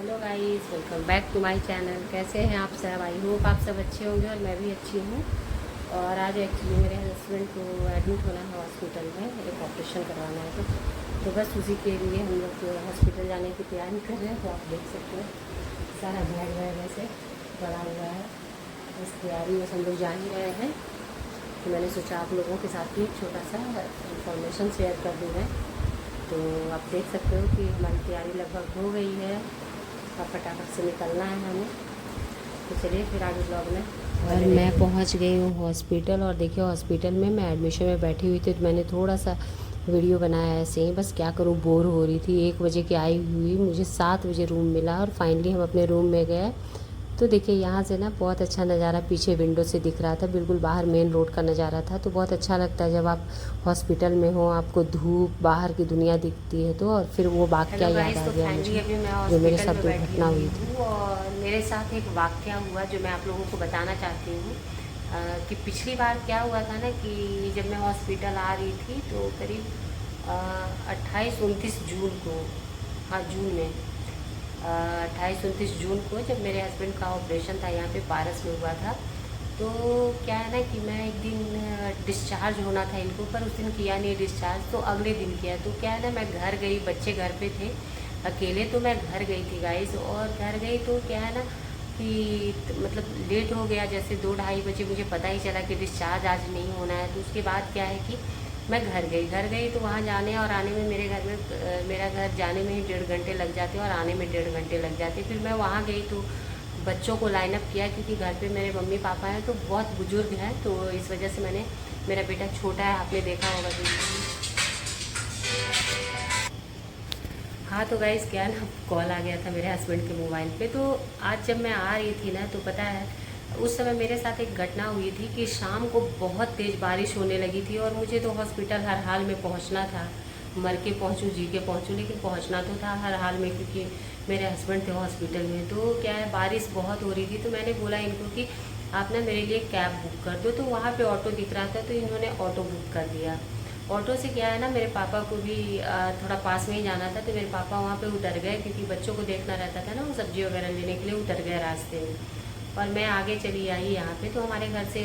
Hello guys, welcome back to my channel. कैसे हैं आप सब? आई होप आप सब अच्छे होंगे और मैं भी अच्छी हूँ। और आज एक्चुअली मेरे हस्बैंड को एडमिट होना है हॉस्पिटल में, एक ऑपरेशन करवाना है। तो बस उसी के लिए हम लोग हॉस्पिटल जाने की तैयारी कर रहे हैं। तो आप देख सकते हो सारा बैग वैग ऐसे पड़ा हुआ है। बस तैयारी बस हम लोग जा ही रहे हैं। तो मैंने सोचा आप लोगों के साथ भी एक छोटा सा इंफॉर्मेशन शेयर कर दूँ मैं। तो आप देख सकते हो कि हमारी तैयारी लगभग हो गई है। अब फटाफट से निकलना है हमें। तो चलिए फिर आगे ब्लॉग में। और मैं पहुंच गई हूँ हॉस्पिटल। और देखिए हॉस्पिटल में मैं एडमिशन में बैठी हुई थी, तो मैंने थोड़ा सा वीडियो बनाया ऐसे ही। बस क्या करूँ, बोर हो रही थी। 1 बजे की आई हुई, मुझे 7 बजे रूम मिला और फाइनली हम अपने रूम में गए। तो देखिए यहाँ से ना बहुत अच्छा नज़ारा पीछे विंडो से दिख रहा था, बिल्कुल बाहर मेन रोड का नज़ारा था। तो बहुत अच्छा लगता है जब आप हॉस्पिटल में हो, आपको धूप बाहर की दुनिया दिखती है। तो और फिर वो वाक़या याद आ गया मुझे अभी मैं जो मेरे हॉस्पिटल साथ में बैठी दुर्घटना हुई हुई थी। हूँ और मेरे साथ एक वाक़या हुआ जो मैं आप लोगों को बताना चाहती हूँ। कि पिछली बार क्या हुआ था ना कि जब मैं हॉस्पिटल आ रही थी तो करीब 28-29 जून को, हाँ जून में, 28-29 जून को जब मेरे हस्बैंड का ऑपरेशन था यहाँ पे पारस में हुआ था। तो क्या है ना कि मैं एक दिन डिस्चार्ज होना था इनको, पर उस दिन किया नहीं डिस्चार्ज, तो अगले दिन किया। तो क्या है ना, मैं घर गई, बच्चे घर पे थे अकेले, तो मैं घर गई थी गाइस। और घर गई तो क्या है ना कि मतलब लेट हो गया, जैसे 2-2:30 बजे मुझे पता ही चला कि डिस्चार्ज आज नहीं होना है। तो उसके बाद क्या है कि मैं घर गई तो वहाँ जाने और आने में मेरे घर में मेरा घर जाने में ही 1.5 घंटे लग जाते और आने में 1.5 घंटे लग जाते। फिर मैं वहाँ गई तो बच्चों को लाइन अप किया, क्योंकि घर पे मेरे मम्मी पापा हैं तो बहुत बुजुर्ग हैं, तो इस वजह से मैंने, मेरा बेटा छोटा है, आपने देखा होगा कि। हाँ तो गाइस क्या है ना, कॉल आ गया था मेरे हस्बैंड के मोबाइल पे। तो आज जब मैं आ रही थी ना, तो पता है उस समय मेरे साथ एक घटना हुई थी कि शाम को बहुत तेज़ बारिश होने लगी थी और मुझे तो हॉस्पिटल हर हाल में पहुंचना था। मर के पहुंचूं जी के पहुंचूं, लेकिन पहुंचना तो था हर हाल में, क्योंकि मेरे हस्बैंड थे हॉस्पिटल में। तो क्या है, बारिश बहुत हो रही थी, तो मैंने बोला इनको कि आप ना मेरे लिए कैब बुक कर दो। तो वहाँ पर ऑटो दिख रहा था, तो इन्होंने ऑटो बुक कर दिया। ऑटो से क्या है ना, मेरे पापा को भी थोड़ा पास में ही जाना था, तो मेरे पापा वहाँ पे उतर गए, क्योंकि बच्चों को देखना रहता था ना, वो सब्जी वगैरह लेने के लिए उतर गए रास्ते में। और मैं आगे चली आई यहाँ पे। तो हमारे घर से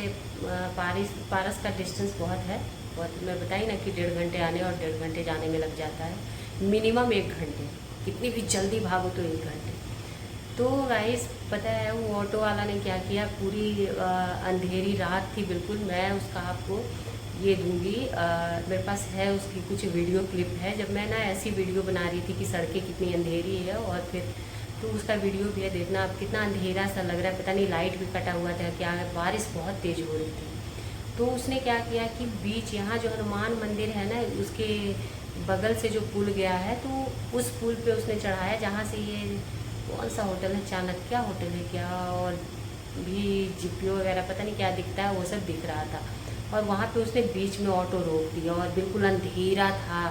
पारस का डिस्टेंस बहुत है, बहुत। मैं बताई ना कि 1.5 घंटे आने और 1.5 घंटे जाने में लग जाता है, मिनिमम 1 घंटे। कितनी भी जल्दी भागो तो 1 घंटे। तो गाइस पता है वो ऑटो वाला ने क्या किया, पूरी अंधेरी रात थी बिल्कुल। मैं उसका आपको ये दूंगी, मेरे पास है उसकी कुछ वीडियो क्लिप है, जब मैं ना ऐसी वीडियो बना रही थी कि सड़कें कितनी अंधेरी है। और फिर तो उसका वीडियो भी है, देखना आप, कितना अंधेरा सा लग रहा है। पता नहीं लाइट भी कटा हुआ था क्या, बारिश बहुत तेज़ हो रही थी। तो उसने क्या किया कि बीच यहाँ जो हनुमान मंदिर है ना, उसके बगल से जो पुल गया है, तो उस पुल पे उसने चढ़ाया, जहाँ से ये कौन सा होटल है, चाणक्य होटल है क्या, और भी जीपीओ वगैरह पता नहीं क्या दिखता है, वो सब दिख रहा था। और वहाँ पे उसने बीच में ऑटो रोक दिया और बिल्कुल अंधेरा था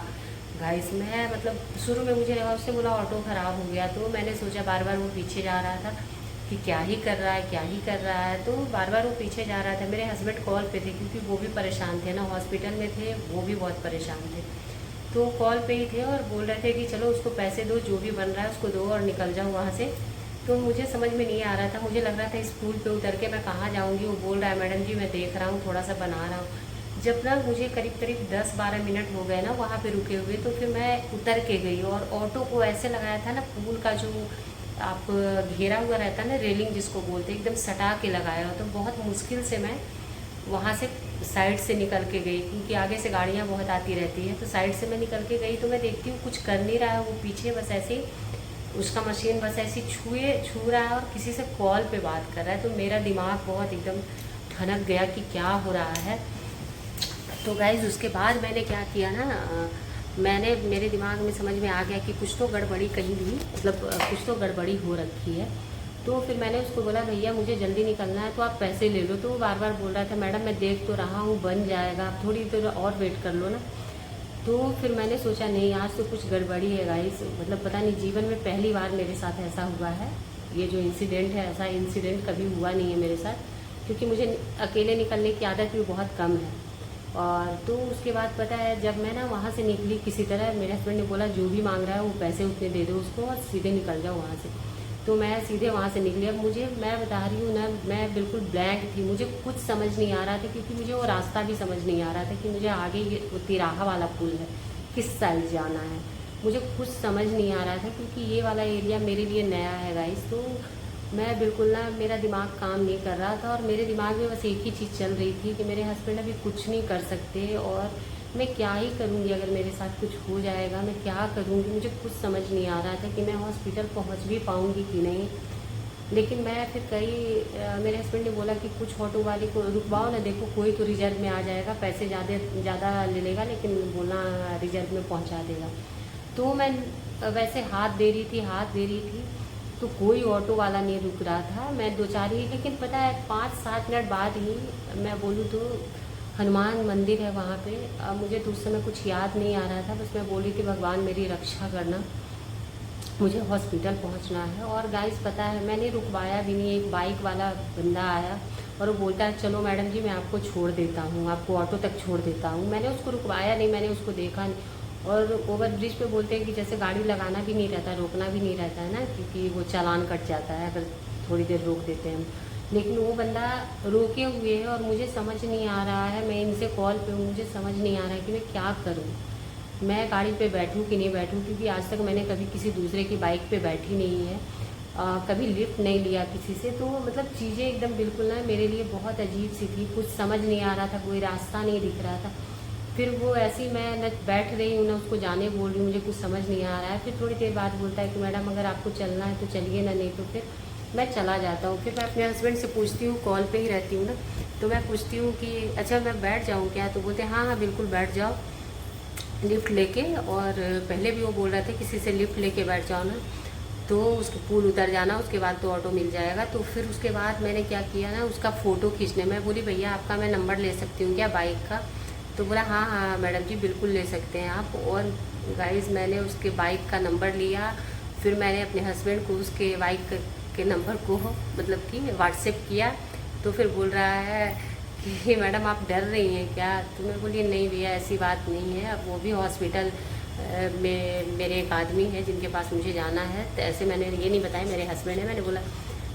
गाइस। मैं मतलब शुरू में मुझे लगा, उससे बोला ऑटो ख़राब हो गया, तो मैंने सोचा, बार बार वो पीछे जा रहा था कि क्या ही कर रहा है, क्या ही कर रहा है। तो बार बार वो पीछे जा रहा था। मेरे हस्बैंड कॉल पे थे, क्योंकि वो भी परेशान थे ना, हॉस्पिटल में थे, वो भी बहुत परेशान थे। तो कॉल पे ही थे और बोल रहे थे कि चलो उसको पैसे दो, जो भी बन रहा है उसको दो और निकल जाओ वहाँ से। तो मुझे समझ में नहीं आ रहा था, मुझे लग रहा था इस पुल पे उतर के मैं कहाँ जाऊँगी। वो बोल रहा है, मैडम जी मैं देख रहा हूँ, थोड़ा सा बना रहा हूँ। जब ना मुझे करीब करीब 10-12 मिनट हो गए ना वहाँ पे रुके हुए, तो फिर मैं उतर के गई और ऑटो को ऐसे लगाया था ना, पुल का जो आप घेरा हुआ रहता है ना, रेलिंग जिसको बोलते हैं, एकदम सटा के लगाया हो। तो बहुत मुश्किल से मैं वहाँ से साइड से निकल के गई, क्योंकि आगे से गाड़ियाँ बहुत आती रहती हैं। तो साइड से मैं निकल के गई, तो मैं देखती हूँ कुछ कर नहीं रहा है वो पीछे, बस ऐसे ही उसका मशीन बस ऐसे छू रहा है और किसी से कॉल पे बात कर रहा है। तो मेरा दिमाग बहुत एकदम ठनक गया कि क्या हो रहा है। तो गाइज़ उसके बाद मैंने क्या किया ना, मैंने, मेरे दिमाग में समझ में आ गया कि कुछ तो गड़बड़ी कहीं भी, मतलब कुछ तो गड़बड़ी हो रखी है। तो फिर मैंने उसको बोला, भैया मुझे जल्दी निकलना है, तो आप पैसे ले लो। तो वो बार बार बोल रहा था, मैडम मैं देख तो रहा हूँ, बन जाएगा, आप थोड़ी देर और वेट कर लो ना। तो फिर मैंने सोचा नहीं, आज तो कुछ गड़बड़ी है गाइस, मतलब पता नहीं, जीवन में पहली बार मेरे साथ ऐसा हुआ है। ये जो इंसिडेंट है, ऐसा इंसिडेंट कभी हुआ नहीं है मेरे साथ, क्योंकि मुझे अकेले निकलने की आदत भी बहुत कम है। और तो उसके बाद पता है, जब मैं ना वहाँ से निकली किसी तरह, मेरे हस्बैंड ने बोला जो भी मांग रहा है वो पैसे उतने दे दो उसको और सीधे निकल जाओ वहाँ से। तो मैं सीधे वहाँ से निकली। अब मुझे, मैं बता रही हूँ ना, मैं बिल्कुल ब्लैंक थी, मुझे कुछ समझ नहीं आ रहा था, क्योंकि मुझे वो रास्ता भी समझ नहीं आ रहा था कि मुझे आगे ये वो तिराहा वाला पुल है, किस साइड जाना है, मुझे कुछ समझ नहीं आ रहा था, क्योंकि ये वाला एरिया मेरे लिए नया है गाइस। तो मैं बिल्कुल ना, मेरा दिमाग काम नहीं कर रहा था, और मेरे दिमाग में बस एक ही चीज़ चल रही थी कि मेरे हस्बैंड अभी कुछ नहीं कर सकते, और मैं क्या ही करूँगी अगर मेरे साथ कुछ हो जाएगा, मैं क्या करूँगी, मुझे कुछ समझ नहीं आ रहा था कि मैं हॉस्पिटल पहुँच भी पाऊँगी कि नहीं। लेकिन मैं फिर मेरे हस्बैंड ने बोला कि कुछ ऑटो वाले को रुकवाओ ना, देखो कोई तो रिजर्व में आ जाएगा, पैसे ज़्यादा ले लेगा, लेकिन बोलना रिजर्व में पहुँचा देगा। तो मैं वैसे हाथ दे रही थी, तो कोई ऑटो वाला नहीं रुक रहा था। मैं दो चार ही, लेकिन पता है 5-7 मिनट बाद ही, मैं बोलूँ तो हनुमान मंदिर है वहाँ पे। अब मुझे तो उस समय कुछ याद नहीं आ रहा था, बस मैं बोली थी भगवान मेरी रक्षा करना, मुझे हॉस्पिटल पहुंचना है। और गाइस पता है, मैंने रुकवाया भी नहीं, एक बाइक वाला बंदा आया और वो बोलता है चलो मैडम जी मैं आपको छोड़ देता हूँ, आपको ऑटो तक छोड़ देता हूँ। मैंने उसको रुकवाया नहीं, मैंने उसको देखा नहीं। और ओवर ब्रिज पे बोलते हैं कि जैसे गाड़ी लगाना भी नहीं रहता, रोकना भी नहीं रहता है ना, क्योंकि वो चालान कट जाता है अगर थोड़ी देर रोक देते हैं हम। लेकिन वो बंदा रोके हुए है और मुझे समझ नहीं आ रहा है, मैं इनसे कॉल पे हूँ, मुझे समझ नहीं आ रहा है कि मैं क्या करूँ, मैं गाड़ी पे बैठूं कि नहीं बैठूं, क्योंकि आज तक मैंने कभी किसी दूसरे की बाइक पे बैठी नहीं है, कभी लिफ्ट नहीं लिया किसी से। तो मतलब चीज़ें एकदम बिल्कुल ना मेरे लिए बहुत अजीब सी थी, कुछ समझ नहीं आ रहा था, कोई रास्ता नहीं दिख रहा था। फिर वो ऐसे ही, मैं न बैठ रही हूँ ना उसको जाने बोल रही हूँ, मुझे कुछ समझ नहीं आ रहा है। फिर थोड़ी देर बाद बोलता है कि मैडम अगर आपको चलना है तो चलिए ना, नहीं तो फिर मैं चला जाता हूँ। फिर मैं अपने हस्बैंड से पूछती हूँ, कॉल पे ही रहती हूँ ना, तो मैं पूछती हूँ कि अच्छा मैं बैठ जाऊँ क्या, तो बोलते हैं हाँ हाँ बिल्कुल बैठ जाओ लिफ्ट लेके। और पहले भी वो बोल रहे थे किसी से लिफ्ट लेके बैठ जाओ ना, तो उसके पुल उतर जाना, उसके बाद तो ऑटो मिल जाएगा। तो फिर उसके बाद मैंने क्या किया ना, उसका फ़ोटो खींचने, मैं बोली भैया आपका मैं नंबर ले सकती हूँ क्या बाइक का, तो बोला हाँ हाँ मैडम जी बिल्कुल ले सकते हैं आप। और गाइस मैंने उसके बाइक का नंबर लिया, फिर मैंने अपने हस्बैंड को उसके बाइक के नंबर को मतलब कि व्हाट्सएप किया। तो फिर बोल रहा है कि मैडम आप डर रही हैं क्या, तो मैं बोली नहीं भैया ऐसी बात नहीं है। अब वो भी हॉस्पिटल में मेरे एक आदमी है जिनके पास मुझे जाना है, तो ऐसे मैंने ये नहीं बताया मेरे हस्बैंड है। मैंने बोला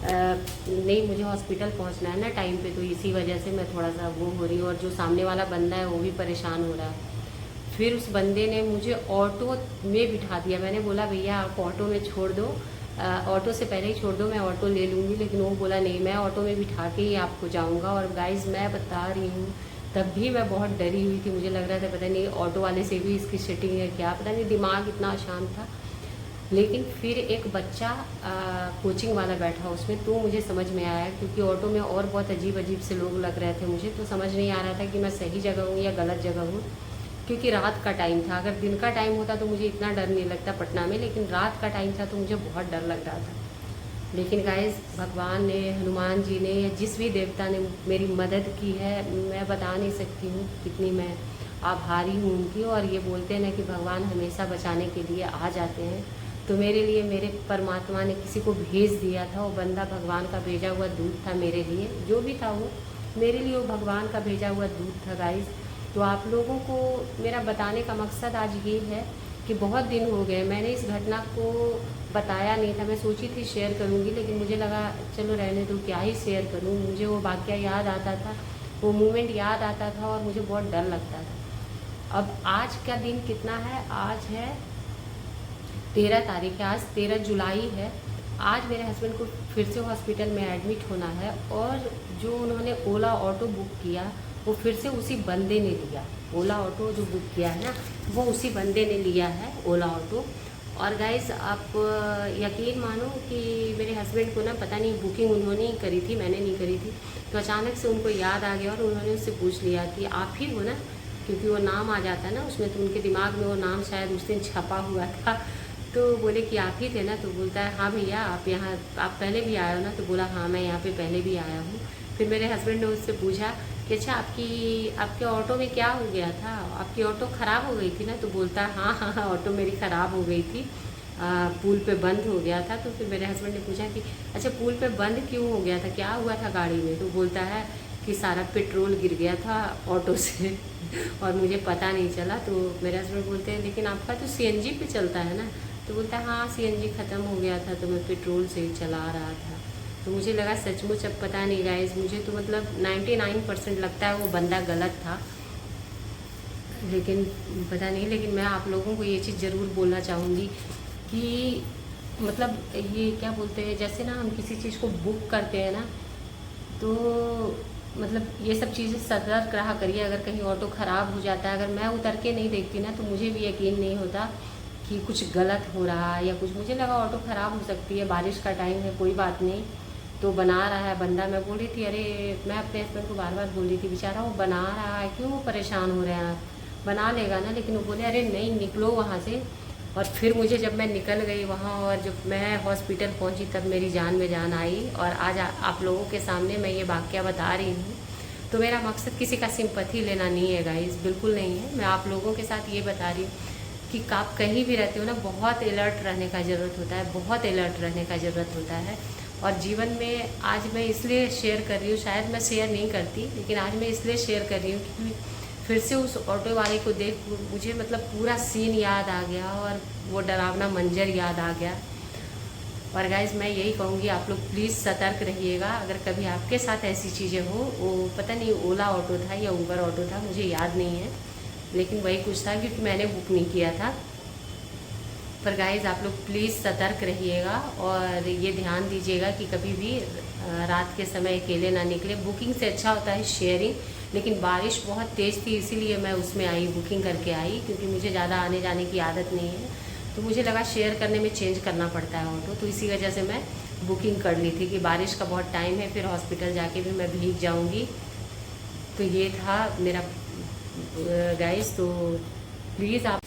नहीं मुझे हॉस्पिटल पहुंचना है ना टाइम पे, तो इसी वजह से मैं थोड़ा सा वो हो रही हूँ, और जो सामने वाला बंदा है वो भी परेशान हो रहा है। फिर उस बंदे ने मुझे ऑटो में बिठा दिया। मैंने बोला भैया आप ऑटो में छोड़ दो, ऑटो से पहले ही छोड़ दो, मैं ऑटो ले लूँगी। लेकिन वो बोला नहीं मैं ऑटो में बिठा के ही आपको जाऊँगा। और गाइस मैं बता रही हूँ तब भी मैं बहुत डरी हुई थी, मुझे लग रहा था पता नहीं ऑटो वाले से भी इसकी सेटिंग है क्या, पता नहीं, दिमाग इतना अशांत था। लेकिन फिर एक बच्चा कोचिंग वाला बैठा उसमें, तो मुझे समझ में आया, क्योंकि ऑटो में और बहुत अजीब अजीब से लोग लग रहे थे मुझे, तो समझ नहीं आ रहा था कि मैं सही जगह हूँ या गलत जगह हूँ, क्योंकि रात का टाइम था। अगर दिन का टाइम होता तो मुझे इतना डर नहीं लगता पटना में, लेकिन रात का टाइम था तो मुझे बहुत डर लग रहा था। लेकिन गाइस भगवान ने, हनुमान जी ने, या जिस भी देवता ने मेरी मदद की है, मैं बता नहीं सकती हूँ कितनी मैं आभारी हूँ उनकी। और ये बोलते हैं ना कि भगवान हमेशा बचाने के लिए आ जाते हैं, तो मेरे लिए मेरे परमात्मा ने किसी को भेज दिया था, वो बंदा भगवान का भेजा हुआ दूत था मेरे लिए, जो भी था वो मेरे लिए वो भगवान का भेजा हुआ दूत था गाइस। तो आप लोगों को मेरा बताने का मकसद आज ये है कि बहुत दिन हो गए मैंने इस घटना को बताया नहीं था, मैं सोची थी शेयर करूंगी, लेकिन मुझे लगा चलो रहने दो, क्या ही शेयर करूं। मुझे वो वाक़या याद आता था, वो मोमेंट याद आता था, और मुझे बहुत डर लगता था। अब आज का दिन कितना है, आज है 13 तारीख है, आज 13 जुलाई है। आज मेरे हस्बैंड को फिर से हॉस्पिटल में एडमिट होना है, और जो उन्होंने ओला ऑटो बुक किया वो फिर से उसी बंदे ने लिया। ओला ऑटो जो बुक किया है ना, वो उसी बंदे ने लिया है ओला ऑटो। और गाइस आप यकीन मानो कि मेरे हस्बैंड को ना पता नहीं बुकिंग उन्होंने ही करी थी, मैंने नहीं करी थी, तो अचानक से उनको याद आ गया और उन्होंने उससे पूछ लिया कि आप ही हो ना, क्योंकि वो नाम आ जाता है ना उसमें, तो उनके दिमाग में वो नाम शायद उस दिन छपा हुआ था। तो बोले कि आप ही थे ना, तो बोलता है हाँ भैया आप यहाँ, आप पहले भी आए हो ना, तो बोला हाँ मैं यहाँ पे पहले भी आया हूँ। फिर मेरे हस्बैंड ने उससे पूछा कि अच्छा आपके ऑटो में क्या हो गया था, आपकी ऑटो ख़राब हो गई थी ना, तो बोलता है हाँ हाँ हाँ ऑटो मेरी ख़राब हो गई थी, पुल पे बंद हो गया था। तो फिर मेरे हस्बैंड ने पूछा कि अच्छा पुल पे बंद क्यों हो गया था, क्या हुआ था गाड़ी में, तो बोलता है कि सारा पेट्रोल गिर गया था ऑटो से और मुझे पता नहीं चला। तो मेरे हस्बैंड बोलते हैं लेकिन आपका तो सीएनजी पे चलता है ना, तो बोलता है हाँ सीएनजी ख़त्म हो गया था तो मैं पेट्रोल से ही चला रहा था। तो मुझे लगा सचमुच, अब पता नहीं गाइस, मुझे तो मतलब 99% लगता है वो बंदा गलत था, लेकिन पता नहीं। लेकिन मैं आप लोगों को ये चीज़ ज़रूर बोलना चाहूँगी कि मतलब ये क्या बोलते हैं, जैसे ना हम किसी चीज़ को बुक करते हैं ना, तो मतलब ये सब चीज़ें सतर्क रहा करिए। अगर कहीं ऑटो ख़राब हो जाता है, अगर मैं उतर के नहीं देखती ना तो मुझे भी यकीन नहीं होता कि कुछ गलत हो रहा है या कुछ। मुझे लगा ऑटो ख़राब हो सकती है, बारिश का टाइम है, कोई बात नहीं, तो बना रहा है बंदा। मैं बोल रही थी अरे, मैं अपने हस्बैंड को बार बार बोल रही थी बेचारा वो बना रहा है, क्यों वो परेशान हो रहे हैं, बना लेगा ना। लेकिन वो बोले अरे नहीं निकलो वहाँ से। और फिर मुझे जब मैं निकल गई वहाँ और जब मैं हॉस्पिटल पहुँची तब मेरी जान में जान आई। और आज आप लोगों के सामने मैं ये वाक़या बता रही हूँ। तो मेरा मकसद किसी का सिंपैथी लेना नहीं है गाइस, बिल्कुल नहीं है। मैं आप लोगों के साथ ये बता रही हूँ कि आप कहीं भी रहते हो ना, बहुत अलर्ट रहने का ज़रूरत होता है, बहुत अलर्ट रहने का ज़रूरत होता है। और जीवन में आज मैं इसलिए शेयर कर रही हूँ, शायद मैं शेयर नहीं करती, लेकिन आज मैं इसलिए शेयर कर रही हूँ क्योंकि फिर से उस ऑटो वाले को देख मुझे मतलब पूरा सीन याद आ गया और वो डरावना मंजर याद आ गया। और गाइज़ मैं यही कहूँगी आप लोग प्लीज़ सतर्क रहिएगा। अगर कभी आपके साथ ऐसी चीज़ें हो, वो पता नहीं ओला ऑटो था या उबर ऑटो था, मुझे याद नहीं है, लेकिन वही कुछ था क्योंकि मैंने बुक नहीं किया था। पर गाइज़ आप लोग प्लीज़ सतर्क रहिएगा और ये ध्यान दीजिएगा कि कभी भी रात के समय अकेले ना निकले। बुकिंग से अच्छा होता है शेयरिंग, लेकिन बारिश बहुत तेज़ थी इसीलिए मैं उसमें आई, बुकिंग करके आई, क्योंकि मुझे ज़्यादा आने जाने की आदत नहीं है। तो मुझे लगा शेयर करने में चेंज करना पड़ता है ऑटो, तो इसी वजह से मैं बुकिंग कर ली थी कि बारिश का बहुत टाइम है, फिर हॉस्पिटल जाके भी मैं भीग जाऊँगी। तो ये था मेरा गाइज़। तो प्लीज़ आप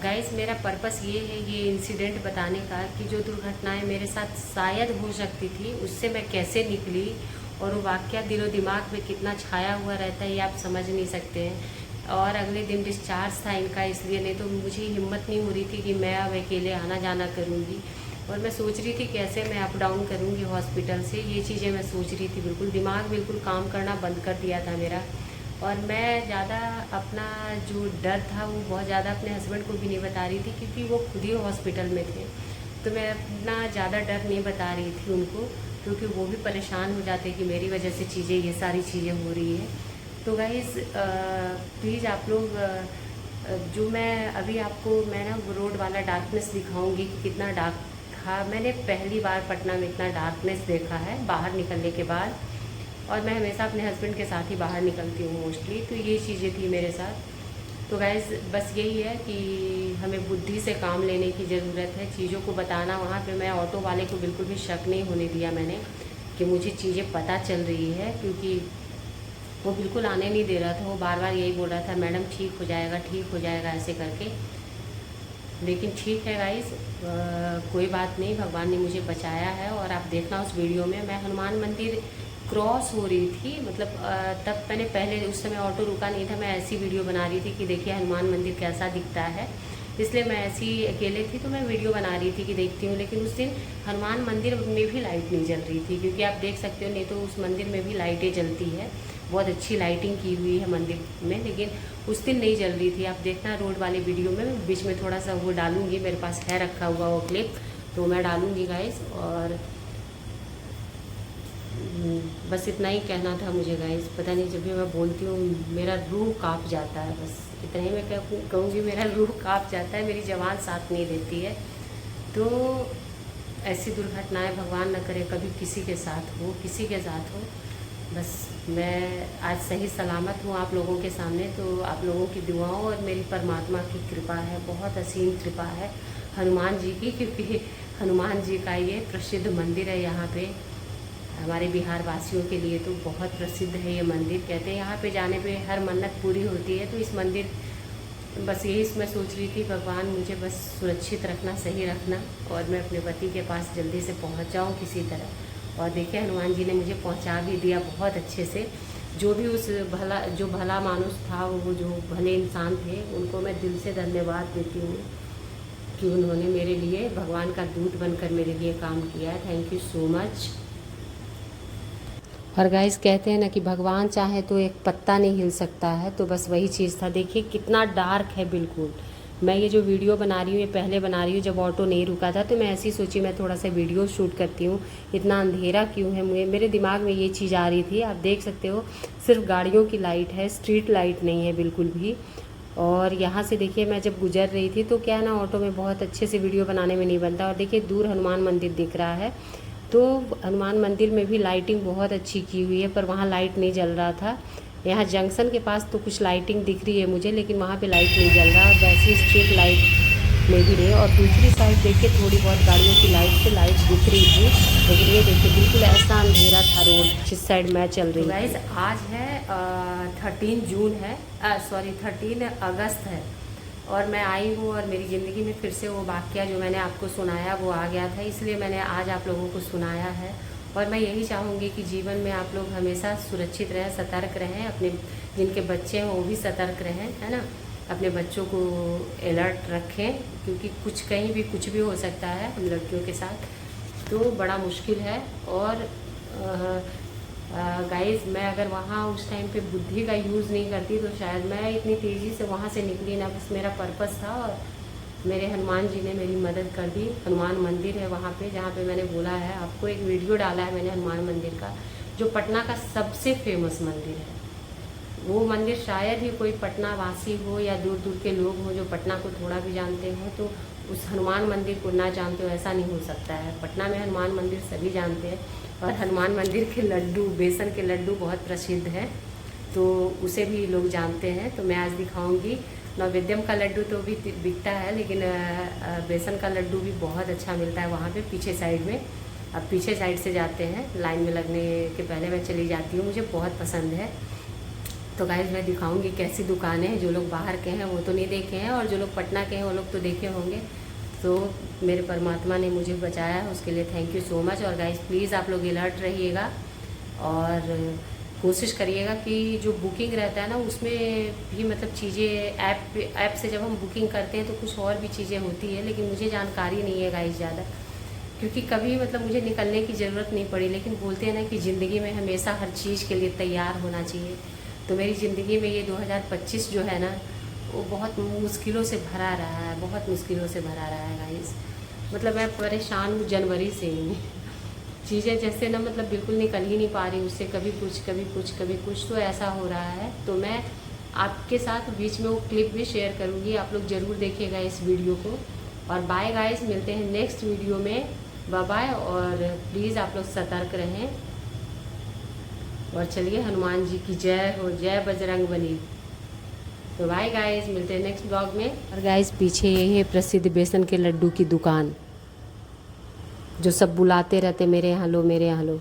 गाइस मेरा पर्पस ये है ये इंसिडेंट बताने का कि जो दुर्घटनाएं मेरे साथ शायद हो सकती थी उससे मैं कैसे निकली, और वो वाक़या दिलो दिमाग में कितना छाया हुआ रहता है ये आप समझ नहीं सकते हैं। और अगले दिन डिस्चार्ज था इनका, इसलिए नहीं तो मुझे हिम्मत नहीं हो रही थी कि मैं अब अकेले आना जाना करूँगी। और मैं सोच रही थी कैसे मैं अप डाउन करूँगी हॉस्पिटल से, ये चीज़ें मैं सोच रही थी। बिल्कुल दिमाग बिल्कुल काम करना बंद कर दिया था मेरा। और मैं ज़्यादा अपना जो डर था वो बहुत ज़्यादा अपने हस्बैंड को भी नहीं बता रही थी क्योंकि वो खुद ही हॉस्पिटल में थे। तो मैं अपना ज़्यादा डर नहीं बता रही थी उनको, क्योंकि वो भी परेशान हो जाते कि मेरी वजह से चीज़ें ये सारी चीज़ें हो रही है। तो गाइज़ प्लीज़ आप लोग जो मैं अभी आपको मैं ना रोड वाला डार्कनेस दिखाऊंगी कि कितना डार्क था। मैंने पहली बार पटना में इतना डार्कनेस देखा है बाहर निकलने के बाद, और मैं हमेशा अपने हस्बैंड के साथ ही बाहर निकलती हूँ मोस्टली। तो ये चीज़ें थी मेरे साथ। तो गाइज़ बस यही है कि हमें बुद्धि से काम लेने की ज़रूरत है, चीज़ों को बताना। वहाँ पे मैं ऑटो वाले को बिल्कुल भी शक नहीं होने दिया मैंने कि मुझे चीज़ें पता चल रही है, क्योंकि वो बिल्कुल आने नहीं दे रहा था। वो बार बार यही बोल रहा था मैडम ठीक हो जाएगा, ठीक हो जाएगा, ऐसे करके। लेकिन ठीक है गाइज़, कोई बात नहीं, भगवान ने मुझे बचाया है। और आप देखना उस वीडियो में मैं हनुमान मंदिर क्रॉस हो रही थी, मतलब तब मैंने पहले उस समय ऑटो रुका नहीं था, मैं ऐसी वीडियो बना रही थी कि देखिए हनुमान मंदिर कैसा दिखता है, इसलिए मैं ऐसी अकेले थी तो मैं वीडियो बना रही थी कि देखती हूँ। लेकिन उस दिन हनुमान मंदिर में भी लाइट नहीं जल रही थी, क्योंकि आप देख सकते हो, नहीं तो उस मंदिर में भी लाइटें जलती है, बहुत अच्छी लाइटिंग की हुई है मंदिर में, लेकिन उस दिन नहीं जल रही थी। आप देखना रोड वाले वीडियो में, बीच में थोड़ा सा वो डालूंगी, मेरे पास है रखा हुआ वो क्लिप, तो मैं डालूंगी गाइस। और बस इतना ही कहना था मुझे गाइस। पता नहीं जब भी मैं बोलती हूँ मेरा रूह काँप जाता है, बस इतना ही मैं कहूँगी, मेरा रूह काँप जाता है, मेरी ज़बान साथ नहीं देती है। तो ऐसी दुर्घटनाएं भगवान न करे कभी किसी के साथ हो, किसी के साथ हो। बस मैं आज सही सलामत हूँ आप लोगों के सामने, तो आप लोगों की दुआओं और मेरी परमात्मा की कृपा है, बहुत असीम कृपा है हनुमान जी की, क्योंकि हनुमान जी का ये प्रसिद्ध मंदिर है यहाँ पे हमारे बिहार वासियों के लिए, तो बहुत प्रसिद्ध है ये मंदिर। कहते हैं यहाँ पे जाने पे हर मन्नत पूरी होती है। तो इस मंदिर बस यही मैं सोच रही थी, भगवान मुझे बस सुरक्षित रखना, सही रखना, और मैं अपने पति के पास जल्दी से पहुँच जाऊँ किसी तरह। और देखिए हनुमान जी ने मुझे पहुँचा भी दिया बहुत अच्छे से। जो भी उस जो भला मानुष था, वो जो भले इंसान थे, उनको मैं दिल से धन्यवाद देती हूँ कि उन्होंने मेरे लिए भगवान का दूत बनकर मेरे लिए काम किया है। Thank you so much. और गाइस कहते हैं ना कि भगवान चाहे तो एक पत्ता नहीं हिल सकता है, तो बस वही चीज़ था। देखिए कितना डार्क है, बिल्कुल मैं ये जो वीडियो बना रही हूँ ये पहले बना रही हूँ जब ऑटो नहीं रुका था, तो मैं ऐसी सोची मैं थोड़ा सा वीडियो शूट करती हूँ। इतना अंधेरा क्यों है, मेरे दिमाग में ये चीज़ आ रही थी। आप देख सकते हो सिर्फ गाड़ियों की लाइट है, स्ट्रीट लाइट नहीं है बिल्कुल भी। और यहाँ से देखिए मैं जब गुजर रही थी तो क्या ना ऑटो में बहुत अच्छे से वीडियो बनाने में नहीं बनता। और देखिए दूर हनुमान मंदिर दिख रहा है, तो हनुमान मंदिर में भी लाइटिंग बहुत अच्छी की हुई है, पर वहाँ लाइट नहीं जल रहा था। यहाँ जंक्शन के पास तो कुछ लाइटिंग दिख रही है मुझे, लेकिन वहाँ पे लाइट नहीं जल रहा। वैसे स्ट्रीट लाइट में भी नहीं। और दूसरी साइड देखिए थोड़ी बहुत गाड़ियों की लाइट दिख रही थी, लेकिन ये देखिए बिल्कुल ऐसा अंधेरा था रोड जिस साइड मैं चल रही हूँ। गाइस आज है 13 जून है, 13 अगस्त है, और मैं आई हूँ और मेरी ज़िंदगी में फिर से वो वाक़या जो मैंने आपको सुनाया वो आ गया था, इसलिए मैंने आज आप लोगों को सुनाया है। और मैं यही चाहूँगी कि जीवन में आप लोग हमेशा सुरक्षित रहें, सतर्क रहें, अपने जिनके बच्चे हैं वो भी सतर्क रहें, है ना। अपने बच्चों को अलर्ट रखें, क्योंकि कहीं भी कुछ भी हो सकता है हम लड़कियों के साथ, तो बड़ा मुश्किल है। और गाइस मैं अगर वहाँ उस टाइम पे बुद्धि का यूज़ नहीं करती तो शायद मैं इतनी तेज़ी से वहाँ से निकली ना। बस मेरा पर्पस था और मेरे हनुमान जी ने मेरी मदद कर दी। हनुमान मंदिर है वहाँ पे जहाँ पे मैंने बोला है आपको, एक वीडियो डाला है मैंने हनुमान मंदिर का, जो पटना का सबसे फेमस मंदिर है। वो मंदिर शायद ही कोई पटना वासी हो या दूर दूर के लोग हों जो पटना को थोड़ा भी जानते हो तो उस हनुमान मंदिर को ना जानते हो, ऐसा नहीं हो सकता है। पटना में हनुमान मंदिर सभी जानते हैं, और हनुमान मंदिर के लड्डू, बेसन के लड्डू बहुत प्रसिद्ध है, तो उसे भी लोग जानते हैं। तो मैं आज दिखाऊंगी। नैवेद्यम का लड्डू तो भी बिकता है, लेकिन बेसन का लड्डू भी बहुत अच्छा मिलता है वहाँ पे पीछे साइड में। अब पीछे साइड से जाते हैं, लाइन में लगने के पहले मैं चली जाती हूँ, मुझे बहुत पसंद है। तो गाइस मैं दिखाऊंगी कैसी दुकानें हैं। जो लोग बाहर के हैं वो तो नहीं देखे हैं, और जो लोग पटना के हैं वो लोग तो देखे होंगे। तो मेरे परमात्मा ने मुझे बचाया है, उसके लिए थैंक यू सो मच। और गाइस प्लीज़ आप लोग अलर्ट रहिएगा और कोशिश करिएगा कि जो बुकिंग रहता है ना उसमें भी मतलब चीज़ें ऐप से जब हम बुकिंग करते हैं तो कुछ और भी चीज़ें होती है, लेकिन मुझे जानकारी नहीं है गाइस ज़्यादा, क्योंकि कभी मतलब मुझे निकलने की ज़रूरत नहीं पड़ी। लेकिन बोलते हैं ना कि ज़िंदगी में हमेशा हर चीज़ के लिए तैयार होना चाहिए। तो मेरी ज़िंदगी में ये 2025 जो है ना वो बहुत मुश्किलों से भरा रहा है, बहुत मुश्किलों से भरा रहा है गाइस। मतलब मैं परेशान हूँ जनवरी से ही। चीज़ें जैसे ना मतलब बिल्कुल निकल ही नहीं पा रही उससे, कभी कुछ कभी कुछ कभी कुछ, तो ऐसा हो रहा है। तो मैं आपके साथ बीच में वो क्लिप भी शेयर करूँगी, आप लोग ज़रूर देखिएगा इस वीडियो को। और बाय गाइस, मिलते हैं नेक्स्ट वीडियो में, बाय बाय। और प्लीज़ आप लोग सतर्क रहें, और चलिए हनुमान जी की जय हो, जय बजरंगबली। तो बाय गाइस, मिलते हैं नेक्स्ट ब्लॉग में। और गाइस पीछे यही है प्रसिद्ध बेसन के लड्डू की दुकान, जो सब बुलाते रहते मेरे यहाँ लो, मेरे यहाँ लो।